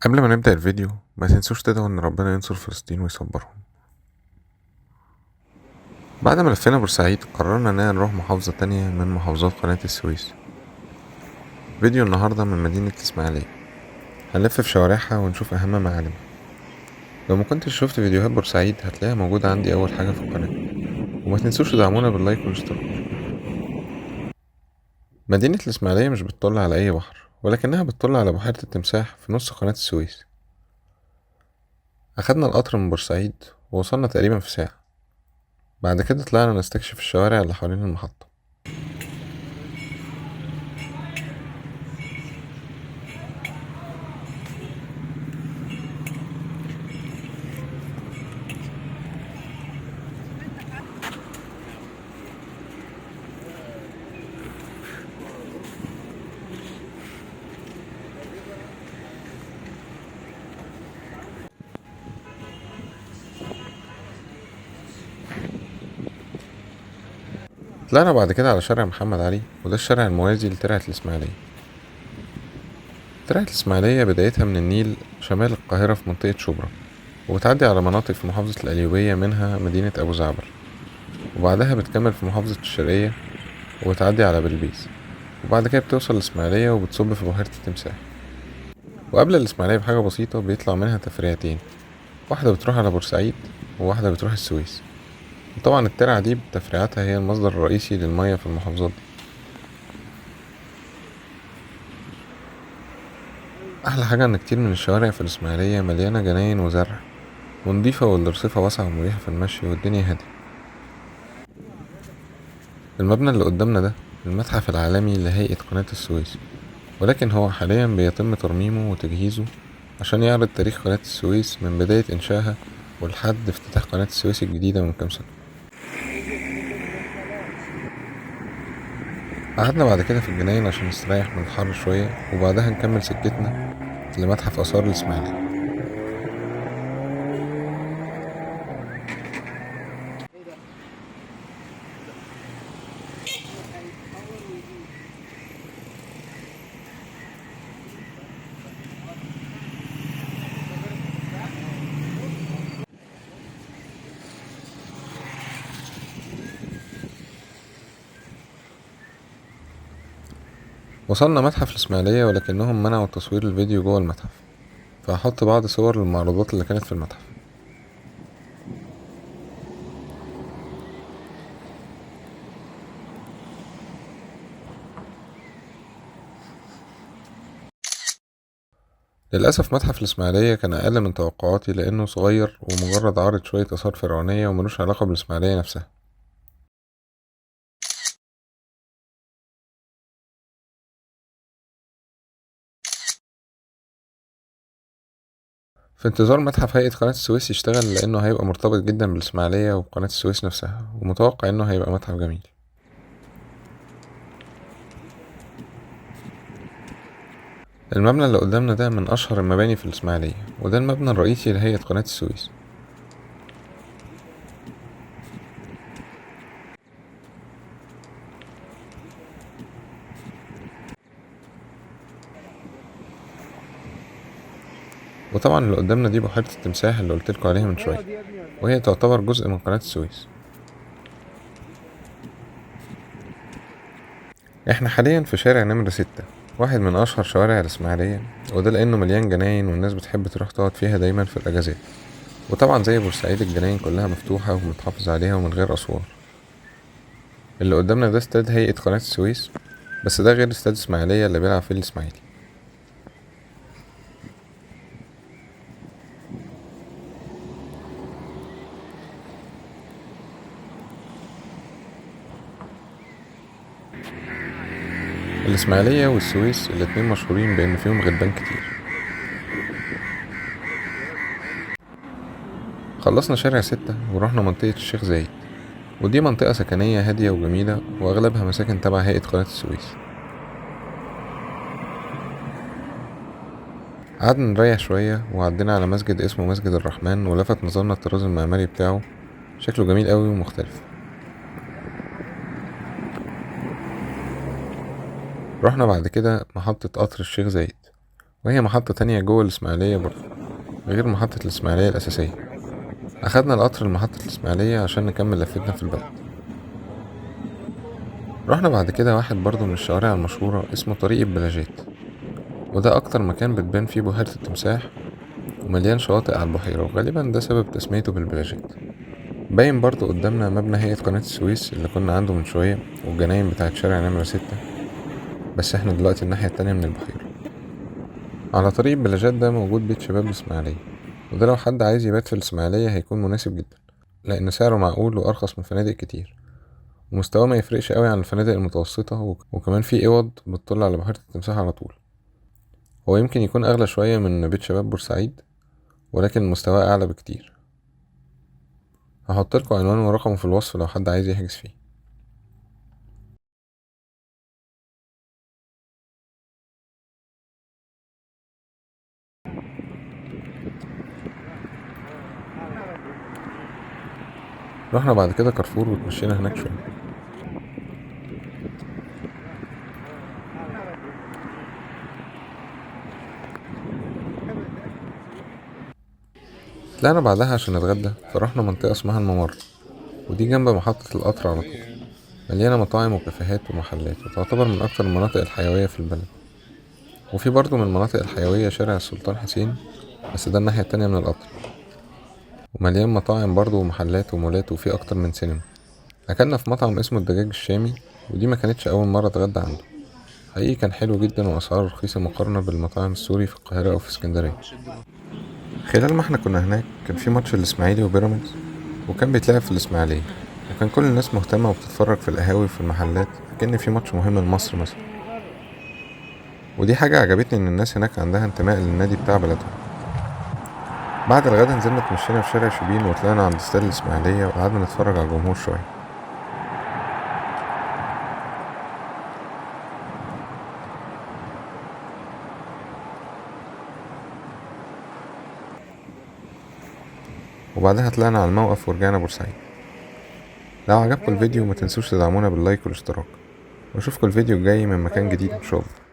قبل ما نبدأ الفيديو ما تنسوش تدعوا ان ربنا ينصر فلسطين ويصبرهم. بعد ما لفينا بورسعيد قررنا اننا نروح محافظة تانية من محافظات قناة السويس. فيديو النهاردة من مدينة الإسماعيلية، هنلف في شوارعها ونشوف أهم معالمها. لو ما كنتش شفت فيديوهات بورسعيد هتلاقيها موجودة عندي أول حاجة في القناة، وما تنسوش تدعمونا باللايك والاشتراك. مدينة الإسماعيلية مش بتطل على أي بحر، ولكنها بتطل على بحيرة التمساح في نص قناة السويس. أخدنا القطر من بورسعيد ووصلنا تقريبا في ساعة. بعد كده طلعنا نستكشف الشوارع اللي حوالين المحطة. طلعنا بعد كده على شارع محمد علي، وده الشارع الموازي لترعة الإسماعيلية. ترعة الإسماعيلية بدايتها من النيل شمال القاهرة في منطقة شبرا، وبتعدي على مناطق في محافظة القليوبية منها مدينة أبو زعبل، وبعدها بتكمل في محافظة الشرقية وبتعدي على بلبيس، وبعد كده بتوصل الإسماعيلية وبتصب في بحيرة التمساح. وقبل الإسماعيلية بحاجة بسيطة بيطلع منها تفريعتين، واحدة بتروح على بورسعيد وواحدة بتروح السويس. وطبعا الترعة دي بتفريعاتها هي المصدر الرئيسي للمية في المحافظات دي. أحلى حاجة إن كتير من الشوارع في الإسماعيلية مليانة جناين وزرع ونضيفة، والرصيفة واسعة ومريحة في المشي والدنيا هادية. المبنى اللي قدامنا ده المتحف العالمي لهيئة قناة السويس، ولكن هو حاليا بيتم ترميمه وتجهيزه عشان يعرض تاريخ قناة السويس من بداية إنشائها ولحد افتتاح قناة السويس الجديدة من كام سنة. قعدنا بعد كده في الجناين عشان نستريح من الحر شوية، وبعدها نكمل سكتنا لمتحف آثار الإسماعيلية. وصلنا متحف الإسماعيلية، ولكنهم منعوا تصوير الفيديو جوه المتحف، فهحط بعض صور للمعروضات اللي كانت في المتحف. للأسف متحف الإسماعيلية كان أقل من توقعاتي، لأنه صغير ومجرد عارض شوية آثار فرعونية وملوش علاقة بالإسماعيلية نفسها. في انتظار متحف هيئة قناة السويس يشتغل، لأنه هيبقى مرتبط جدا بالإسماعيلية وبقناة السويس نفسها، ومتوقع إنه هيبقى متحف جميل. المبنى اللي قدامنا ده من أشهر المباني في الإسماعيلية، وده المبنى الرئيسي لهيئة قناة السويس. وطبعا اللي قدامنا دي بحيرة التمساح اللي قلتلكوا عليها من شوية، وهي تعتبر جزء من قناة السويس. احنا حاليا في شارع نمرة 6، واحد من أشهر شوارع الإسماعيلية، وده لأنه مليان جناين والناس بتحب تروح تقعد فيها دايما في الأجازات. وطبعا زي بورسعيد الجناين كلها مفتوحة ومتحافظ عليها ومن غير أسوار. اللي قدامنا ده استاد هيئة قناة السويس، بس ده غير استاد اسماعيلية اللي بيلعب فيه الإسماعيلي. الإسماعيلية والسويس الاتنين مشهورين بإن فيهم غلبان كتير. خلصنا شارع 6 ورحنا منطقة الشيخ زايد، ودي منطقة سكنية هادية وجميلة، وأغلبها مساكن تبع هيئة قناة السويس. قعدنا نريح شوية وعدينا على مسجد اسمه مسجد الرحمن، ولفت نظرنا الطراز المعماري بتاعه، شكله جميل قوي ومختلف. رحنا بعد كده محطة قطر الشيخ زايد، وهي محطة تانية جوه الإسماعيلية برضه غير محطة الإسماعيلية الأساسية. أخدنا القطر لمحطة الإسماعيلية عشان نكمل لفتنا في البلد. رحنا بعد كده واحد برضه من الشوارع المشهورة اسمه طريق البلاجات، وده أكتر مكان بتبان فيه بحيرة التمساح ومليان شواطئ على البحيرة، وغالبا ده سبب تسميته بالبلاجات. باين برضه قدامنا مبنى هيئة قناة السويس اللي كنا عنده من شوية، والجناين بتاعت شارع نمرة 6، بس احنا دلوقتي الناحية التانية من البحيرة. على طريق البلاجات ده موجود بيت شباب الإسماعيلية، وده لو حد عايز يبات في الإسماعيلية هيكون مناسب جدا، لأن سعره معقول وأرخص من فنادق كتير، ومستواه ما يفرقش قوي عن الفنادق المتوسطة، وكمان في اوض بتطل على بحيرة التمساح على طول. هو يمكن يكون اغلى شوية من بيت شباب بورسعيد، ولكن مستواه اعلى بكتير. هحطلكوا عنوانه ورقمه في الوصف لو حد عايز يحجز فيه. رحنا بعد كده كارفور وتمشينا هناك شوية. طلعنا بعدها عشان نتغدى، فرحنا منطقة اسمها الممر، ودي جنب محطة القطر على طول، مليانة مطاعم وكافيهات ومحلات، وتعتبر من أكتر المناطق الحيوية في البلد. وفي برضه من المناطق الحيوية شارع السلطان حسين، بس ده الناحية التانية من القطر، ومليان مطاعم برضه ومحلات ومولات، وفي أكتر من سينما. أكلنا في مطعم اسمه الدجاج الشامي، ودي ما كانتش أول مرة أتغدى عنده، حقيقي كان حلو جدا وأسعاره رخيصة مقارنة بالمطاعم السوري في القاهرة أو في اسكندرية. خلال ما احنا كنا هناك كان في ماتش الإسماعيلي وبيراميدز، وكان بيتلعب في الإسماعيلية، وكان كل الناس مهتمة وبتتفرج في القهاوي وفي المحلات كأن في ماتش مهم لمصر مثلا. ودي حاجة عجبتني إن الناس هناك عندها انتماء للنادي بتاع بلدهم. بعد الغدا نزلنا اتمشينا في شارع شبين وطلعنا عند استاد الإسماعيلية وقعدنا نتفرج على الجمهور شوية. وبعدها طلعنا على الموقف ورجعنا بورسعيد. لو عجبكم الفيديو ما تنسوش تدعمونا باللايك والاشتراك، واشوفكم الفيديو الجاي من مكان جديد ان شاء الله.